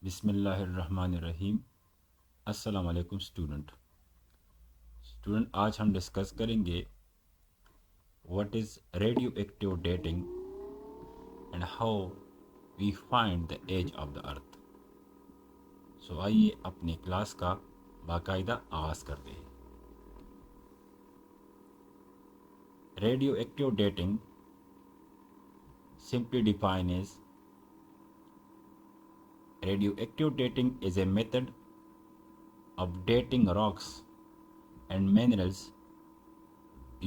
बिस्मिल्लाहिर्रहमानिर्रहीम। अस्सलाम वालेकुम स्टूडेंट। आज हम डिस्कस करेंगे what is radioactive dating and how we find the age of the earth. आइए अपनी क्लास का बाकायदा आगाज़ करते हैं। Radioactive dating simply defined as radioactive dating is a method of dating rocks and minerals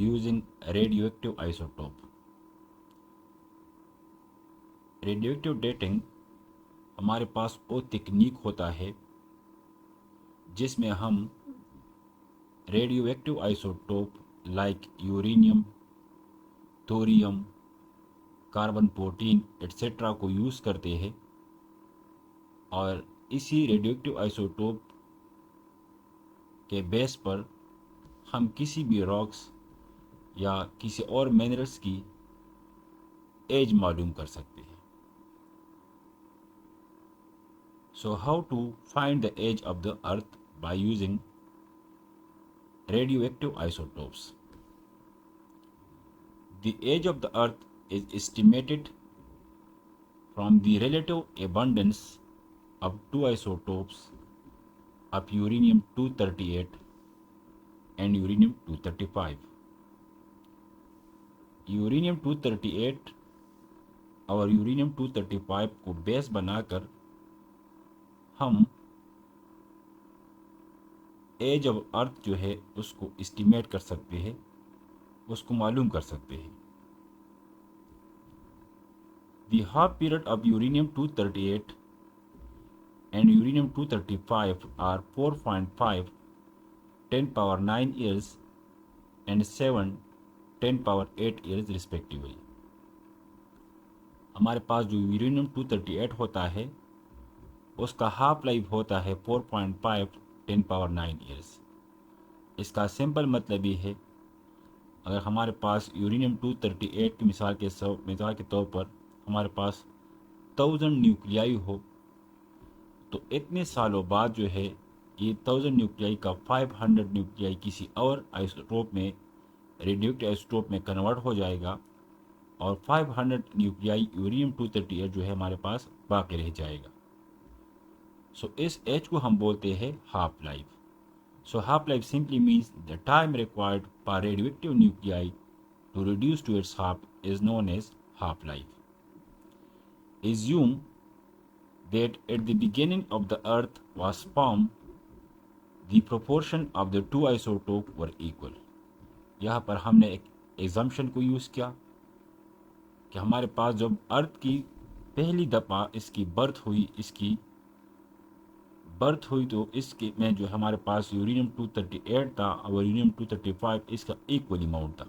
using radioactive isotope। Radioactive dating हमारे पास वो तकनीक होता है जिसमें हम radioactive isotope like uranium, thorium, carbon 14 etcetera को यूज़ करते हैं और इसी रेडियोएक्टिव आइसोटोप के बेस पर हम किसी भी रॉक्स या किसी और मिनरल्स की एज मालूम कर सकते हैं। So how to find the age of the earth by using radioactive isotopes। The age of the earth is estimated from the relative abundance of two isotopes of uranium-238 and uranium-235। uranium-238 और uranium-235 को base बनाकर हम as of earth जो है उसको estimate कर सकते हैं, उसको मालूम कर सकते हैं। The half period of uranium-238 and uranium-235 are 4.5 10 power 9 years and 7 10 power 8 years respectively। हमारे पास जो यूरेनियम-238 होता है उसका हाफ लाइफ होता है 4.5 10 पावर 9 ईयर्स। इसका सिंपल मतलब ये है, अगर हमारे पास यूरेनियम-238 की मिसाल के तौर पर हमारे पास 1000 न्यूक्लियाई हो तो इतने सालों बाद जो है ये 1000 न्यूक्लियाई का 500 न्यूक्लियाई किसी और आइसोटोप में, रेडियोएक्टिव आइसोटोप में कन्वर्ट हो जाएगा और 500 न्यूक्लियाई यूरेनियम-238 जो है हमारे पास बाकी रह जाएगा। इस एज को हम बोलते हैं half life. Half life simply means the time required per radioactive nuclei to reduce to its half is known as half life। Assume that at the beginning of the earth was formed, the proportion of the two isotopes were equal। यहाँ पर हमने एक exemption को use किया कि हमारे पास जब अर्थ की पहली दफ़ा इसकी बर्थ हुई तो इसके में जो हमारे पास यूरेनियम-238 था और यूरेनियम-235 इसका इक्वल अमाउंट था।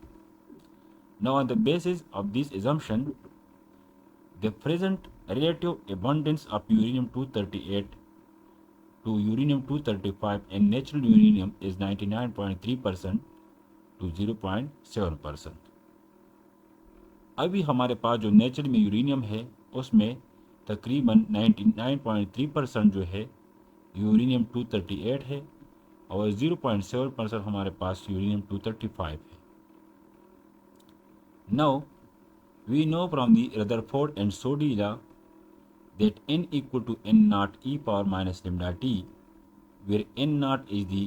Now on the basis of this assumption, the present relative abundance of uranium-238 to uranium-235 and natural uranium is 99.3% to 0.7%। अभी हमारे पास जो नेचुरल में यूरेनियम है उसमें तकरीबन 99.3% जो है यूरेनियम-238 है और 0.7% हमारे पास यूरेनियम-235 है। Now we know from the Rutherford and Soddy law that n equal to n naught e power minus lambda t, where n naught is the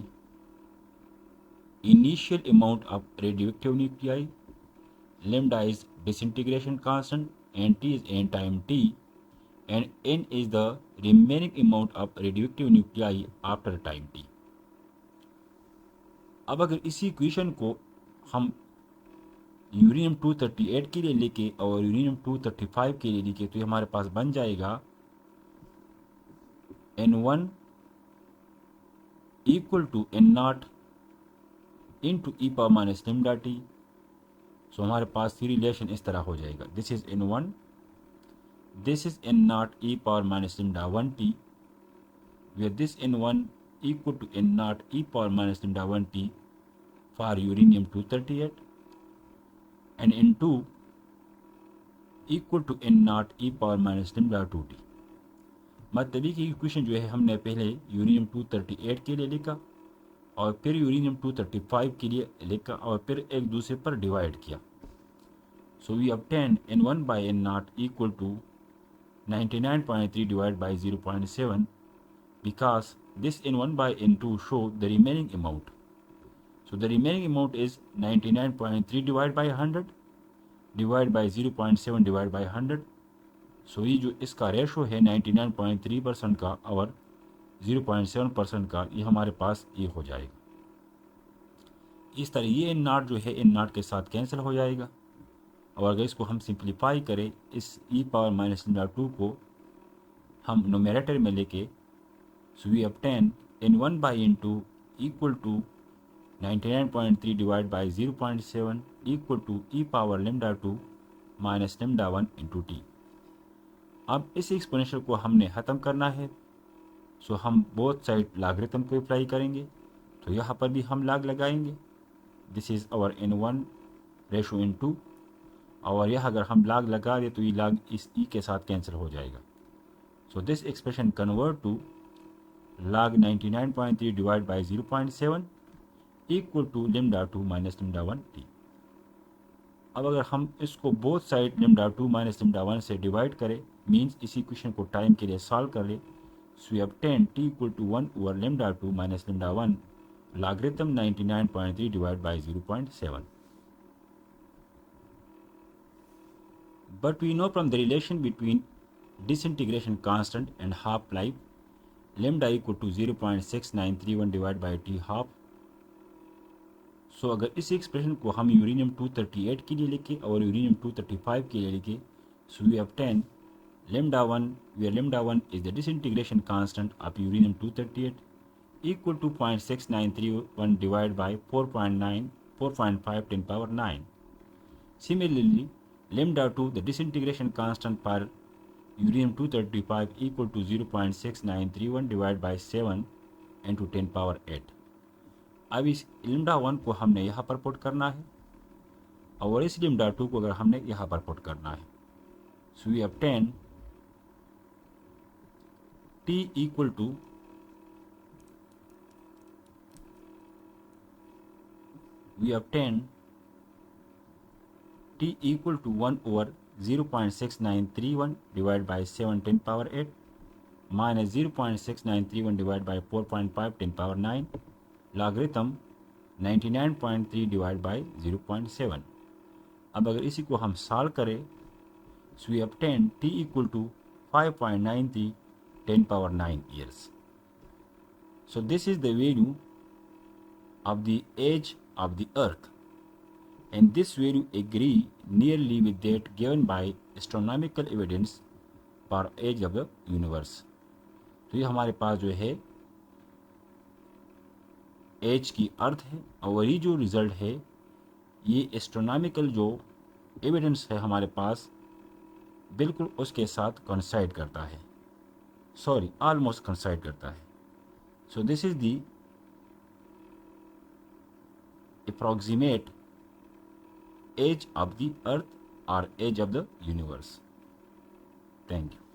initial amount of radioactive nuclei, lambda is disintegration constant, and t is n time t, and n is the remaining amount of radioactive nuclei after time t। अब अगर इसी equation को हम यूरेनियम-238 के लिए लिखे और यूरेनियम-235 के लिए लिखे तो हमारे पास बन जाएगा n1 equal to n0 into e power minus lambda t. हमारे पास रिलेशन इस तरह हो जाएगा, this is n1, this is n0 e power minus lambda 1t, where this n1 equal to n0 e power minus lambda 1t for uranium-238 and n2 equal to n0 e power minus lambda 2t मतलब कि equation जो है हमने पहले uranium 238 के लिए लिखा और फिर यूरेनियम 235 के लिए लिखा और फिर एक दूसरे पर डिवाइड किया. So we obtain N1 by N naught equal to 99.3 divided by 0.7 because this N1 by N2 show the remaining amount. So the remaining amount is 99.3 divided by 100 divided by 0.7 divided by 100. सो ये जो इसका ratio है 99.3% का और 0.7% का, ये हमारे पास ये हो जाएगा. इस तरह ये एन नाट जो है एन नाट के साथ कैंसिल हो जाएगा. और अगर इसको हम सिंप्लीफाई करें, इस ई पावर माइनस लैम्डा 2 को हम नोमिनेटर में लेके, so we obtain n1 by n2 equal to 99.3 divide by 0.7 equal to e power lambda 2 minus lambda 1 into t. अब इस एक्सपोनेंशियल को हमने ख़त्म करना है. सो हम बोथ साइड लॉगरिथम को अप्लाई करेंगे. तो यहाँ पर भी हम लॉग लगाएंगे. This is our n1 ratio n2. और यह अगर हम लॉग लगा दें तो ये लॉग इस ई के साथ कैंसिल हो जाएगा. So this expression convert to log 99.3 divide by 0.7 equal to lambda 2 minus lambda 1 t. अब अगर हम इसको both side lambda 2 minus lambda 1 से डिवाइड करें, मीन्स इस इक्वेशन को टाइम के लिए सॉल्व कर ले, so we obtain t equal to 1 over lambda 2 minus lambda 1 logarithm 99.3 divide by 0.7. But we know from the relation between disintegration constant and half-life lambda equal to 0.6931 divided by t half. सो अगर इस expression को हम uranium 238 के लिए लिखें और uranium 235 के लिए लिखें, सो we obtain lambda 1 where lambda 1 is the disintegration constant of uranium 238 equal to 0.6931 divided by 4.5 10 power 9. Similarly, lambda 2 the disintegration constant for uranium 235 equal to 0.6931 divided by 7 into 10 power 8. अब इस lambda 1 को हमने यहाँ पर put करना है और इस lambda 2 को अगर हमने यहाँ पर पुट करना है, so we obtain t equal to t equal to 1 over 0.6931 divided by 7 10 power 8 minus 0.6931 divided by 4.5 10 power 9 logarithm 99.3 divided by 0.7. अब अगर इसी को हम सॉल्व करें, so we obtain t equal to 5.93 10 power 9 years. So this is the value of the age of the earth, and this value agree nearly with that given by astronomical evidence for age of the universe. तो ये हमारे पास जो है as की अर्थ है और ये जो रिज़ल्ट है ये एस्ट्रोनॉमिकल जो एविडेंस है हमारे पास बिल्कुल उसके साथ कोइंसाइड करता है, सॉरी ऑलमोस्ट कोइंसाइड करता है. So this is the approximate age of the earth or age of the universe. Thank you.